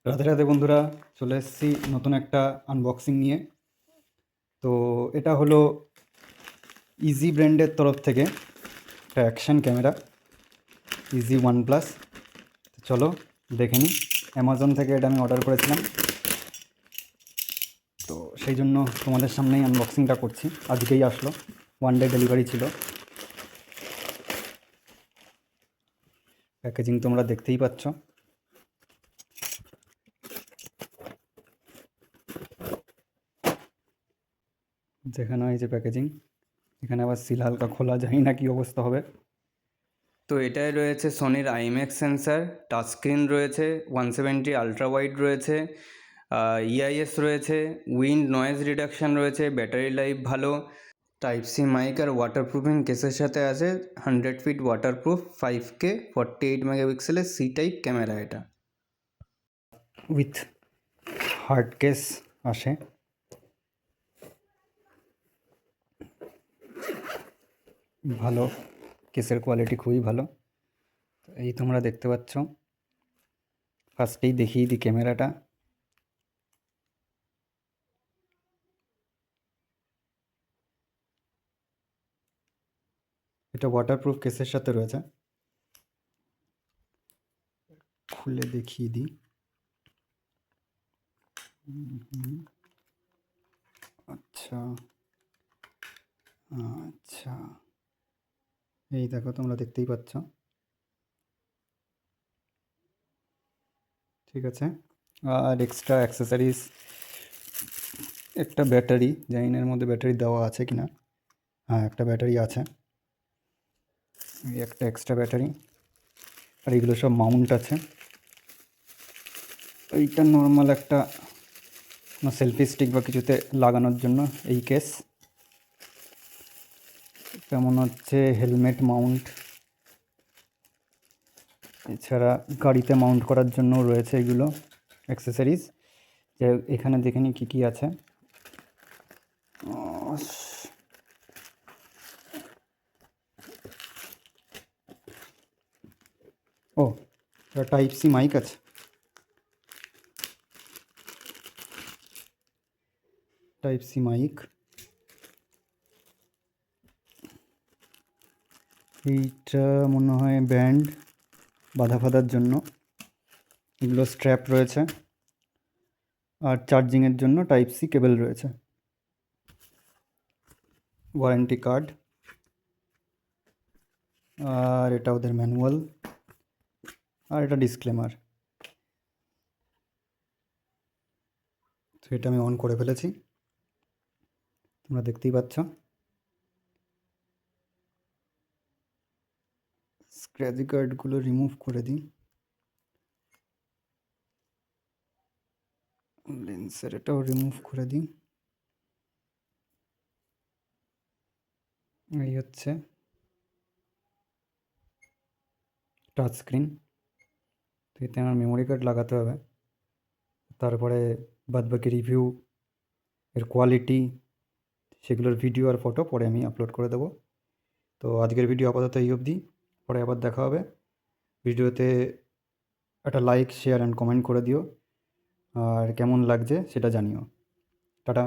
রাধে রাধে বন্ধুরা, চলে এসেছি নতুন একটা আনবক্সিং নিয়ে। তো এটা হলো ইজি ব্র্যান্ডের তরফ থেকে একটা অ্যাকশন ক্যামেরা, ইজি OnePlus। তো চলো দেখে নিই। অ্যামাজন থেকে এটা আমি অর্ডার করেছিলাম, তো সেই জন্য তোমাদের সামনেই আনবক্সিংটা করছি। আজকেই আসলো, 1 ডে ডেলিভারি ছিল। প্যাকেজিং তোমরা দেখতেই পাচ্ছ। যেখানে এই যে প্যাকেজিং, এখানে আবার সিল হালকা খোলা, জানি না কি অবস্থা হবে। তো এটাই রয়েছে সোনির আইম্যাক্স সেন্সার, টাচ স্ক্রিন রয়েছে, 170 আলট্রা ওয়াইড রয়েছে, ইআইএস রয়েছে, উইন্ড নয়েজ রিডাকশান রয়েছে, ব্যাটারি লাইফ ভালো, টাইপ সি মাইক আর ওয়াটারপ্রুফিং কেসের সাথে আছে। 100 ফিট ওয়াটারপ্রুফ, 5K 48 মেগাপিক্সেলের সি টাইপ ক্যামেরা এটা, উইথ হার্ড কেস আসে। ভালো, কেসের কোয়ালিটি খুবই ভালো। এই তোমরা দেখতে পাচ্ছ। ফার্স্টেই দেখিয়ে দিই ক্যামেরাটা। এটা ওয়াটারপ্রুফ কেসের সাথে রয়েছে। খুলে দেখিয়ে দিই। আচ্ছা আচ্ছা, এই দেখো, তোমরা দেখতেই পাচ্ছ। ঠিক আছে। আর এক্সট্রা অ্যাক্সেসরিজ, একটা ব্যাটারি, জানি না এর মধ্যে ব্যাটারি দেওয়া আছে কি না। হ্যাঁ, একটা ব্যাটারি আছে, এই একটা এক্সট্রা ব্যাটারি। আর এগুলো সব মাউন্ট আছে। এইটা নর্মাল একটা সেলফি স্টিক বা কিছুতে লাগানোর জন্য এই কেস। কেমন হচ্ছে হেলমেট মাউন্ট, এছাড়া গাড়িতে মাউন্ট করার জন্য রয়েছে এগুলো অ্যাক্সেসরিজ। যে এখানে দেখে নিই কী কী আছে। ও, টাইপ সি মাইক আছে। টাইপ সি মাইক, এইটা মনে হয় ব্যান্ড বাধা ফাদার জন্য। এগুলো স্ট্র্যাপ রয়েছে। আর চার্জিংয়ের জন্য টাইপ সি কেবল রয়েছে। ওয়ারেন্টি কার্ড, আর এটা ওদের ম্যানুয়াল, আর এটা ডিসক্লেমার। তো এটা আমি অন করে ফেলেছি, তোমরা দেখতেই পাচ্ছ। স্ক্র্যাচ গার্ডগুলো রিমুভ করে দিই। লেন্সের এটাও রিমুভ করে দিই। এই হচ্ছে টাচ স্ক্রিন। তো এতে আমার মেমোরি কার্ড লাগাতে হবে। তারপরে বাদবাকি রিভিউ, এর কোয়ালিটি, সেগুলোর ভিডিও আর ফটো পরে আমি আপলোড করে দেবো। তো আজকের ভিডিও আপাতত এই অবধি, পরে আবার দেখা হবে। ভিডিওতে একটা লাইক, শেয়ার অ্যান্ড কমেন্ট করে দিও, আর কেমন লাগছে সেটা জানিও। টাটা।